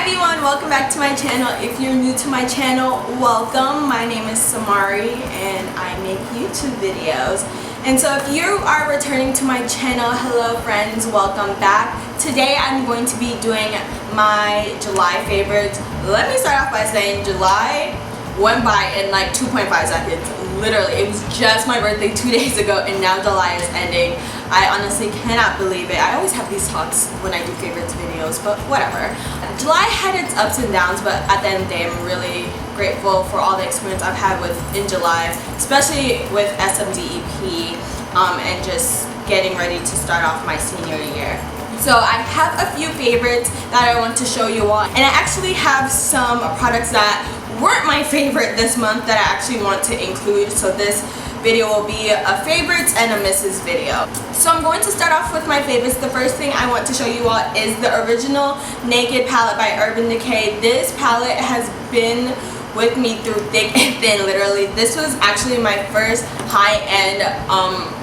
everyone, welcome back to my channel. If you're new to my channel, welcome. My name is Samari and I make YouTube videos. And so if you are returning to my channel, hello friends, welcome back. Today I'm going to be doing my July favorites. Let me start off by saying July went by in like 2.5 seconds. Literally, it was just my birthday 2 days ago and now July is ending. I honestly cannot believe it. I always have these talks when I do favorites videos, but whatever. July had its ups and downs, but at the end of the day, I'm really grateful for all the experience I've had in July, especially with SMDEP and just getting ready to start off my senior year. So I have a few favorites that I want to show you all, and I actually have some products that weren't my favorite this month that I actually want to include. So this video will be a favorites and a misses video. So I'm going to start off with my favorites. The first thing I want to show you all is the original Naked palette by Urban Decay. This palette has been with me through thick and thin, literally. This was actually my first high-end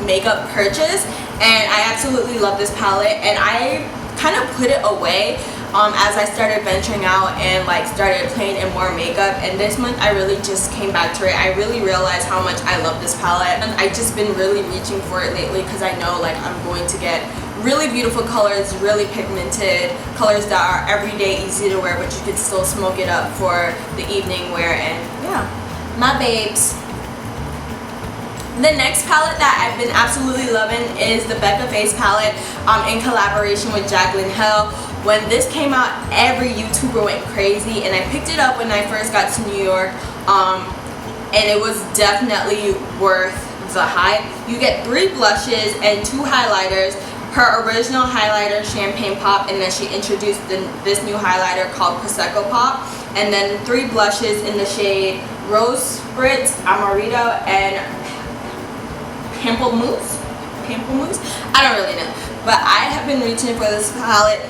makeup purchase, and I absolutely love this palette, and I kind of put it away as I started venturing out and like started playing in more makeup, and this month I really just came back to it. I really realized how much I love this palette, and I've just been really reaching for it lately because I know like I'm going to get really beautiful colors, really pigmented colors that are everyday easy to wear, but you can still smoke it up for the evening wear. And yeah, my babes. The next palette that I've been absolutely loving is the Becca face palette in collaboration with Jacqlyn. When this came out, every YouTuber went crazy, and I picked it up when I first got to New York, and it was definitely worth the hype. You get 3 blushes and 2 highlighters. Her original highlighter, Champagne Pop, and then she introduced this new highlighter called Prosecco Pop, and then 3 blushes in the shade Rose Spritz, Amaretto, and Pample Mousse. I don't really know, but I have been reaching for this palette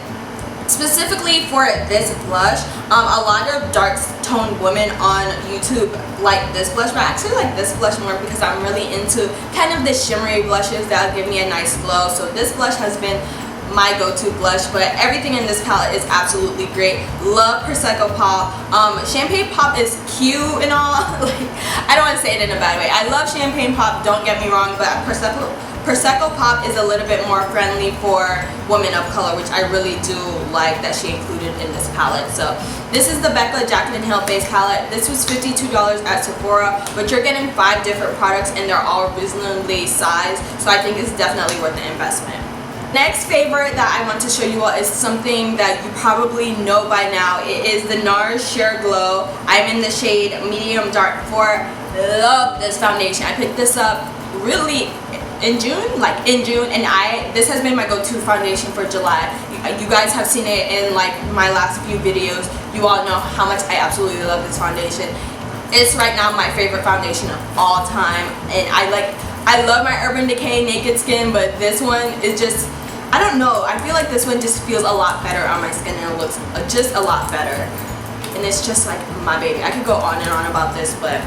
specifically for this blush. A lot of dark toned women on YouTube like this blush, but I actually like this blush more because I'm really into kind of the shimmery blushes that give me a nice glow. So this blush has been my go-to blush, but everything in this palette is absolutely great. Love Prosecco Pop. Champagne Pop is cute and all. Like, I don't want to say it in a bad way. I love Champagne Pop, don't get me wrong, but Prosecco Pop is a little bit more friendly for women of color, which I really do like that she included in this palette. So this is the Becca Jacqlyn Hill Face Palette. This was $52 at Sephora, but you're getting 5 different products and they're all reasonably sized, so I think it's definitely worth the investment. Next favorite that I want to show you all is something that you probably know by now. It is the Nars Sheer Glow. I'm in the shade Medium Dark 4. Love this foundation. I picked this up really in June, and this has been my go-to foundation for July. You guys have seen it in like my last few videos. You all know how much I absolutely love this foundation. It's right now my favorite foundation of all time, and I love my Urban Decay Naked Skin, but this one is just, I don't know, I feel like this one just feels a lot better on my skin, and it looks just a lot better, and it's just like my baby. I could go on and on about this, but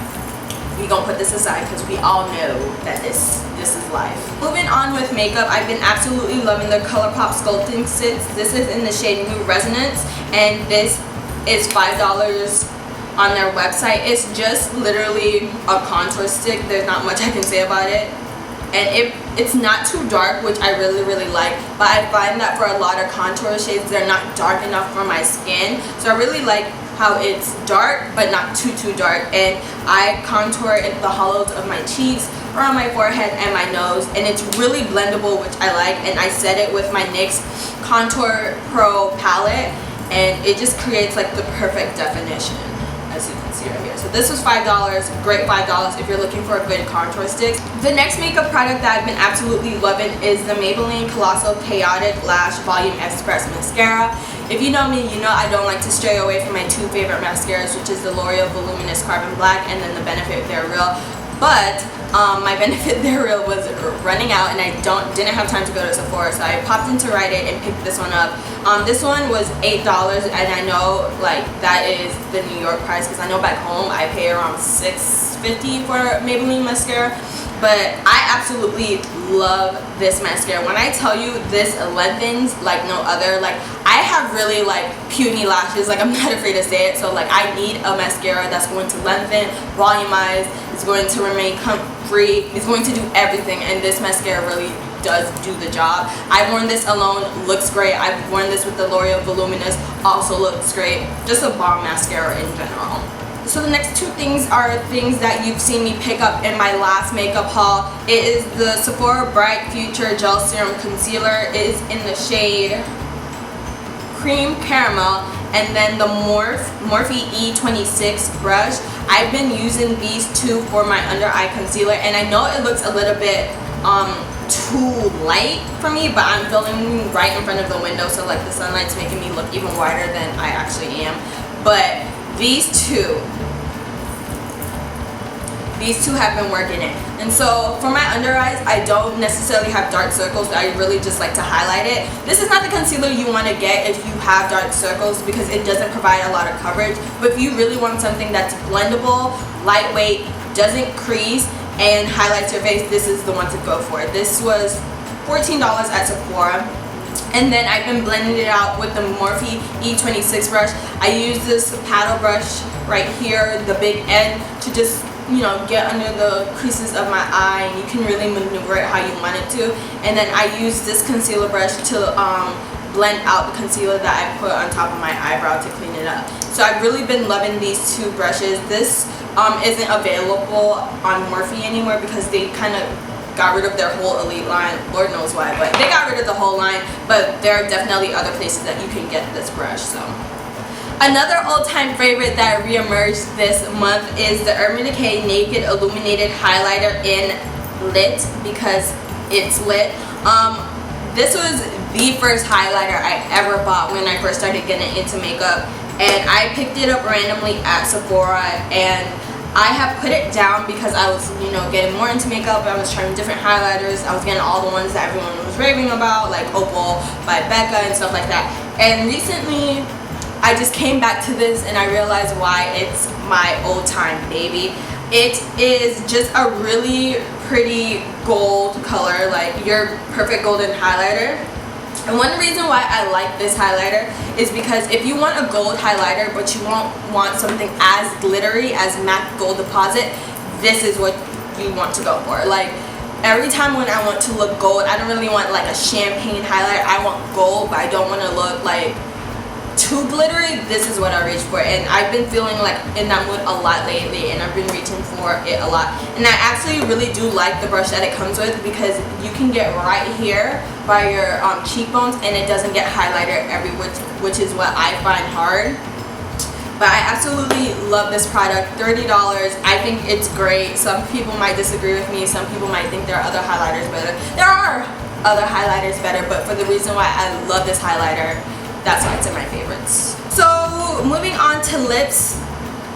we gonna put this aside because we all know that this is life. Moving on with makeup, I've been absolutely loving the Colourpop Sculpting Sticks. This is in the shade New Resonance, and this is $5 on their website. It's just literally a contour stick. There's not much I can say about it, and it's not too dark, which I really like, but I find that for a lot of contour shades they're not dark enough for my skin. So I really like how it's dark but not too dark, and I contour in the hollows of my cheeks, around my forehead and my nose, and it's really blendable, which I like, and I set it with my NYX Contour Pro palette, and it just creates like the perfect definition, as you can see right here. So this was $5, great $5 if you're looking for a good contour stick. The next makeup product that I've been absolutely loving is the Maybelline Colossal Chaotic Lash Volume Express Mascara. If you know me, you know I don't like to stray away from my 2 favorite mascaras, which is the L'Oreal Voluminous Carbon Black and then the Benefit They're Real. But my Benefit They're Real was running out, and I didn't have time to go to Sephora, so I popped into Rite Aid and picked this one up. This one was $8, and I know like that is the New York price because I know back home I pay around $6.50 for Maybelline mascara. but I absolutely love this mascara. When I tell you this lengthens like no other, like I have really like puny lashes, like I'm not afraid to say it, so like I need a mascara that's going to lengthen, volumize, it's going to remain free, it's going to do everything, and this mascara really does do the job. I've worn this alone, looks great. I've worn this with the L'Oreal Voluminous, also looks great. Just a bomb mascara in general. So the next two things are things that you've seen me pick up in my last makeup haul. It is the Sephora Bright Future Gel Serum Concealer. It is in the shade Cream Caramel, and then the Morphe E26 Brush. I've been using these two for my under eye concealer, and I know it looks a little bit too light for me, but I'm filming right in front of the window, so like the sunlight's making me look even whiter than I actually am. But these two have been working it. And so for my under eyes, I don't necessarily have dark circles. I really just like to highlight it. This is not the concealer you want to get if you have dark circles, because it doesn't provide a lot of coverage. But if you really want something that's blendable, lightweight, doesn't crease, and highlights your face, this is the one to go for. This was $14 at Sephora. And then I've been blending it out with the Morphe E26 brush. I use this paddle brush right here, the big end, to just, you know, get under the creases of my eye, and you can really maneuver it how you want it to. And then I use this concealer brush to blend out the concealer that I put on top of my eyebrow to clean it up. So I've really been loving these two brushes. This isn't available on Morphe anymore because they kind of got rid of their whole Elite line. Lord knows why, but they got rid of the whole line. But there are definitely other places that you can get this brush. So another all-time favorite that reemerged this month is the Urban Decay Naked Illuminated Highlighter in Lit, because it's lit. This was the first highlighter I ever bought when I first started getting into makeup, and I picked it up randomly at Sephora, and I have put it down because I was, you know, getting more into makeup. I was trying different highlighters. I was getting all the ones that everyone was raving about, like Opal by Becca and stuff like that. And recently, I just came back to this and I realized why it's my old-time baby. It is just a really pretty gold color, like your perfect golden highlighter. And one reason why I like this highlighter is because if you want a gold highlighter but you won't want something as glittery as MAC Gold Deposit, this is what you want to go for. Like every time when I want to look gold, I don't really want like a champagne highlighter. I want gold, but I don't want to look like too glittery. This is what I reach for, and I've been feeling like in that mood a lot lately, and I've been reaching for it a lot. And I actually really do like the brush that it comes with, because you can get right here by your cheekbones and it doesn't get highlighter everywhere, which is what I find hard. But I absolutely love this product. $30. I think it's great. Some people might disagree with me. Some people might think there are other highlighters better. There are other highlighters better, but for the reason why I love this highlighter, that's why it's in my favorites. So moving on to lips,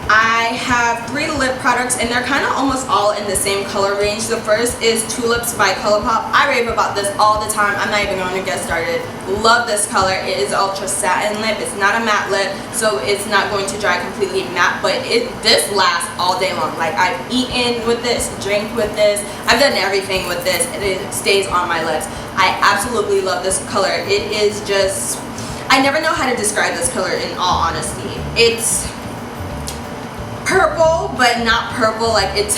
I have 3 lip products, and they're kind of almost all in the same color range. The first is Toolips by Colourpop. I rave about this all the time. I'm not even going to get started. Love this color. It is ultra satin lip. It's not a matte lip, so it's not going to dry completely matte, but this lasts all day long. Like I've eaten with this, drank with this, I've done everything with this, and it stays on my lips. I absolutely love this color. It is just, I never know how to describe this color in all honesty. It's purple, but not purple. Like it's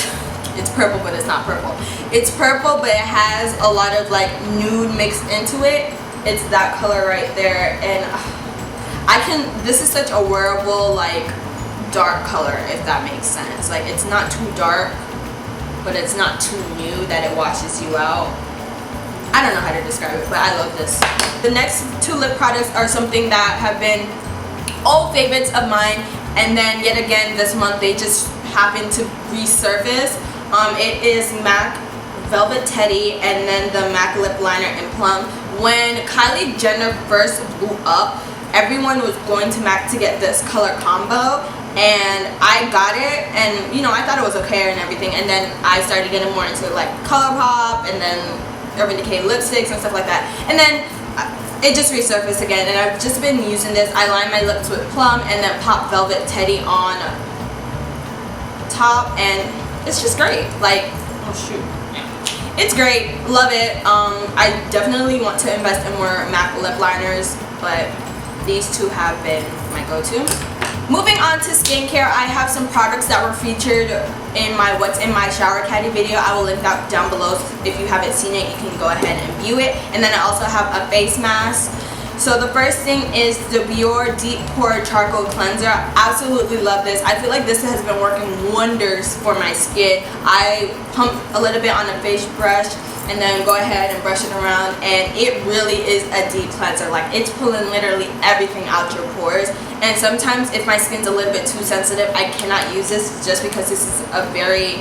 purple, but it's not purple. It's purple, but it has a lot of like nude mixed into it. It's that color right there, and this is such a wearable, like dark color, if that makes sense. Like it's not too dark, but it's not too nude that it washes you out. I don't know how to describe it, but I love this. The next 2 lip products are something that have been old favorites of mine, and then yet again this month they just happened to resurface. It is MAC Velvet Teddy and then the MAC Lip Liner in Plum. When Kylie Jenner first blew up, everyone was going to MAC to get this color combo, and I got it, and you know, I thought it was okay and everything, and then I started getting more into like Colourpop and then Urban Decay lipsticks and stuff like that, and then it just resurfaced again, and I've just been using this. I line my lips with Plum and then pop Velvet Teddy on top, and it's just great. Like, oh shoot, yeah. it's great, love it. I definitely want to invest in more MAC lip liners, but these two have been my go-to. Moving on to skincare, I have some products that were featured in my What's in My Shower Caddy video. I will link that down below. If you haven't seen it, you can go ahead and view it. And then I also have a face mask. So the first thing is the Biore Deep Pore Charcoal Cleanser. I absolutely love this. I feel like this has been working wonders for my skin. I pump a little bit on a face brush and then go ahead and brush it around, and it really is a deep cleanser. Like, it's pulling literally everything out your pores. And sometimes if my skin's a little bit too sensitive, I cannot use this just because this is a very,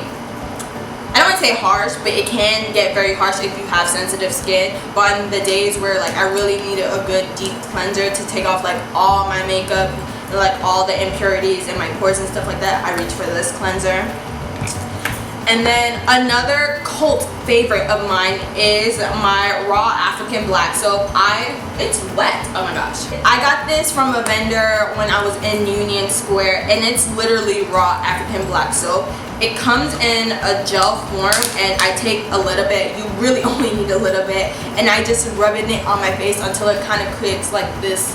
I don't want to say harsh, but it can get very harsh if you have sensitive skin. But on the days where like I really need a good deep cleanser to take off like all my makeup and like all the impurities in my pores and stuff like that, I reach for this cleanser. And then another cult favorite of mine is my Raw African Black Soap. It's wet, oh my gosh. I got this from a vendor when I was in Union Square, and it's literally Raw African Black Soap. It comes in a gel form, and I take a little bit. You really only need a little bit, and I just rub it on my face until it kind of creates like this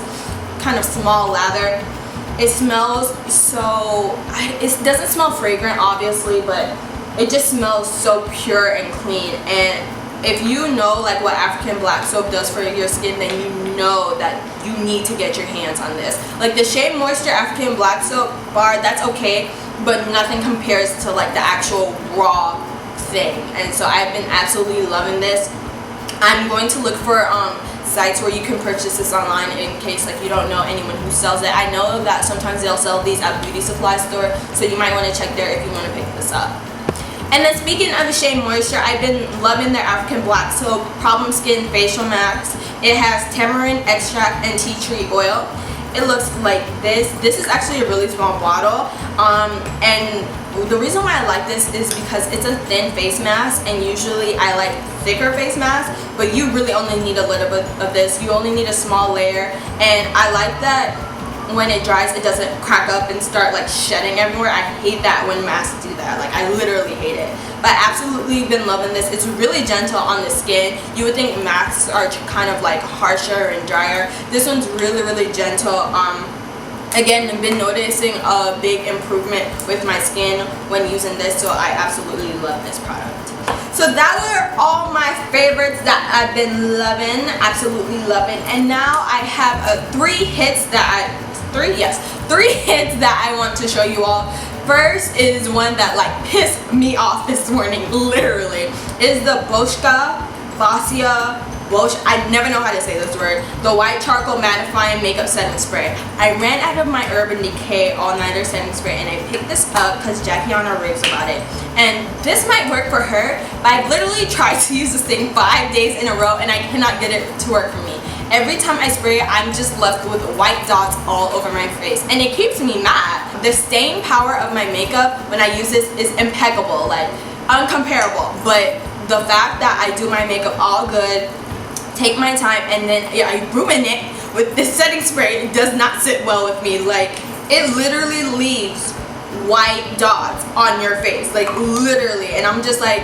kind of small lather. It smells so, it doesn't smell fragrant obviously, but it just smells so pure and clean. And if you know like what African Black Soap does for your skin, then you know that you need to get your hands on this. Like the Shea Moisture African Black Soap bar, that's okay, but nothing compares to like the actual raw thing. And so I've been absolutely loving this. I'm going to look for sites where you can purchase this online in case like you don't know anyone who sells it. I know that sometimes they'll sell these at beauty supply store, so you might want to check there if you want to pick this up. And then speaking of the Shea Moisture, I've been loving their African Black Soap Problem Skin Facial Mask. It has tamarind extract and tea tree oil. It looks like this. This is actually a really small bottle. And the reason why I like this is because it's a thin face mask, and usually I like thicker face masks, but you really only need a little bit of this. You only need a small layer, and I like that when it dries it doesn't crack up and start like shedding everywhere. I hate that when masks do that. Like, I literally hate it. But I absolutely been loving this. It's really gentle on the skin. You would think masks are kind of like harsher and drier. This one's really gentle. Again, I've been noticing a big improvement with my skin when using this, so I absolutely love this product. So that were all my favorites that I've been loving, absolutely loving. And now I have three hits that I want to show you all. First is one that like pissed me off this morning, literally, is the I never know how to say this word, the white charcoal mattifying makeup setting spray. I ran out of my Urban Decay all-nighter setting spray, and I picked this up because Jacqlyn raves about it. And this might work for her, but I've literally tried to use this thing 5 days in a row, and I cannot get it to work for me. Every time I spray it, I'm just left with white dots all over my face, and it keeps me mad. The staying power of my makeup when I use this is impeccable, like uncomparable. But the fact that I do my makeup all good, take my time, and then I ruin it with this setting spray, it does not sit well with me. Like, it literally leaves white dots on your face, like literally. And I'm just like,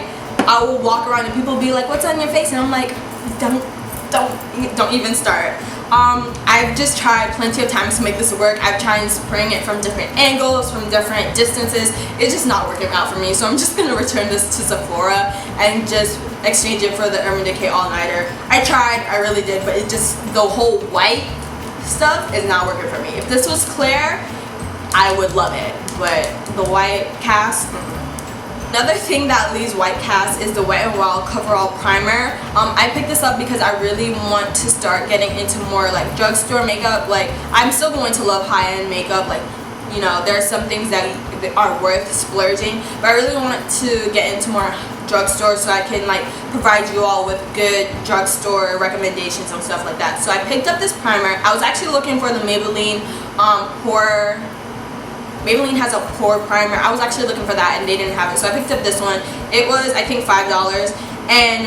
I will walk around and people will be like, what's on your face? And I'm like, don't even start. I've just tried plenty of times to make this work. I've tried spraying it from different angles, from different distances. It's just not working out for me, so I'm just gonna return this to Sephora and just exchange it for the Urban Decay all-nighter. I tried, I really did, but it just, the whole white stuff is not working for me. If this was clear, I would love it, but the white cast, Another thing that leaves white cast is the Wet n Wild Coverall Primer. I picked this up because I really want to start getting into more like drugstore makeup. Like, I'm still going to love high-end makeup. Like, you know, there are some things that are worth splurging, but I really want to get into more drugstore so I can like provide you all with good drugstore recommendations and stuff like that. So I picked up this primer. I was actually looking for the Maybelline Pore. Maybelline has a Pore primer. I was actually looking for that and they didn't have it, so I picked up this one. It was, I think, $5, and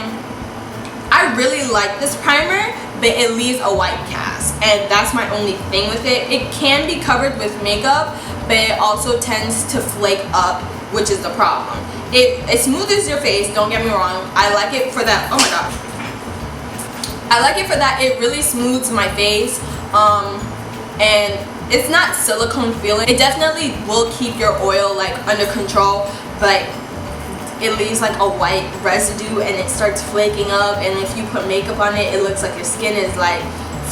I really like this primer, but it leaves a white cast, and that's my only thing with it. It can be covered with makeup, but it also tends to flake up, which is the problem. It smooths your face, don't get me wrong. I like it for that. Oh my gosh, I like it for that. It really smooths my face, and it's not silicone feeling. It definitely will keep your oil like under control, but it leaves like a white residue and it starts flaking up, and if you put makeup on it, it looks like your skin is like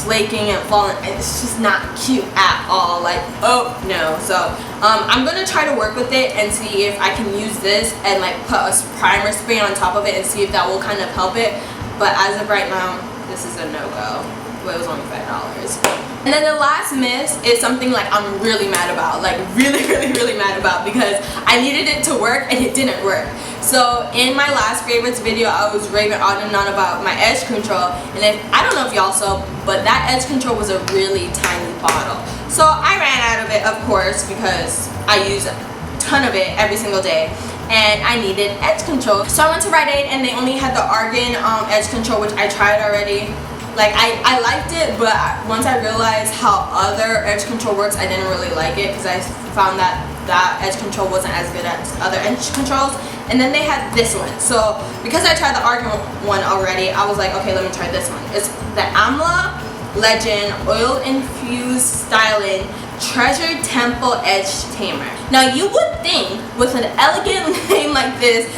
flaking and falling. It's just not cute at all. Like, oh no. So I'm gonna try to work with it and see if I can use this and like put a primer spray on top of it and see if that will kind of help it. But as of right now, this is a no-go. Well, it was only $5. And then the last miss is something like I'm really mad about, like really mad about, because I needed it to work and it didn't work. So in my last favorites video, I was raving on and on about my edge control, and I don't know if y'all saw, but that edge control was a really tiny bottle. So I ran out of it, of course, because I use a ton of it every single day, and I needed edge control. So I went to Rite Aid and they only had the argan edge control, which I tried already. Like, I liked it, but once I realized how other edge control works, I didn't really like it, because I found that that edge control wasn't as good as other edge controls. And then they had this one. So because I tried the argan one already, I was like, okay, let me try this one. It's the Amla Legend Oil Infused Styling Treasure Temple Edge Tamer. Now you would think with an elegant name like this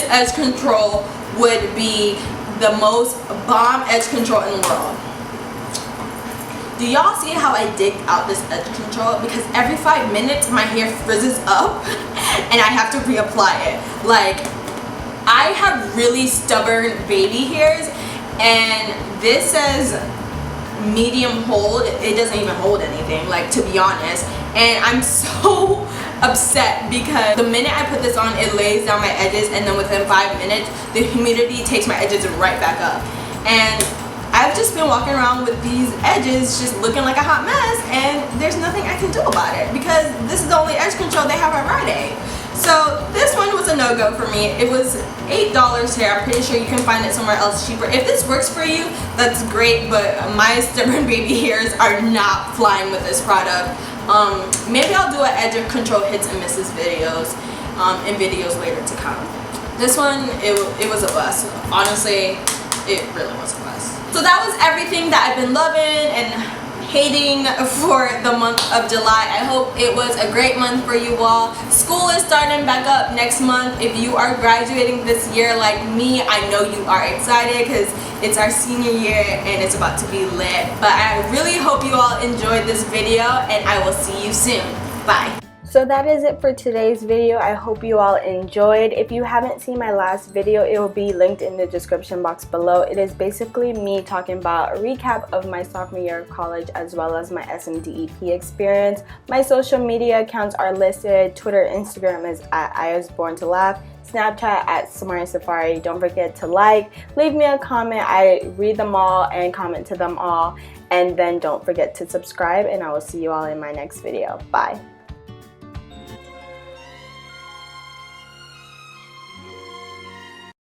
edge control would be the most bomb edge control in the world. Do y'all see how I dig out this edge control? Because every 5 minutes my hair frizzes up and I have to reapply it. Like, I have really stubborn baby hairs, and this says medium hold. It doesn't even hold anything, like, to be honest. And I'm so upset because the minute I put this on, it lays down my edges, and then within 5 minutes the humidity takes my edges right back up. And I've just been walking around with these edges just looking like a hot mess, and there's nothing I can do about it because this is the only edge control they have at Rite Aid. So this one was a no-go for me. It was $8 here. I'm pretty sure you can find it somewhere else cheaper. If this works for you, that's great, but my stubborn baby hairs are not flying with this product. Maybe I'll do an edge control hits and misses videos in videos later to come. This one, it was a bust. Honestly, it really was a bust. So that was everything that I've been loving and hating for the month of July. I hope it was a great month for you all. School is starting back up next month. If you are graduating this year like me, I know you are excited because it's our senior year and it's about to be lit. But I really hope you all enjoyed this video, and I will see you soon. Bye. So that is it for today's video. I hope you all enjoyed. If you haven't seen my last video, it will be linked in the description box below. It is basically me talking about a recap of my sophomore year of college as well as my SMDEP experience. My social media accounts are listed. Twitter, Instagram is at IWasBornToLaugh. Snapchat at SamariSafari. Don't forget to leave me a comment. I read them all and comment to them all. And then don't forget to subscribe, and I will see you all in my next video. Bye.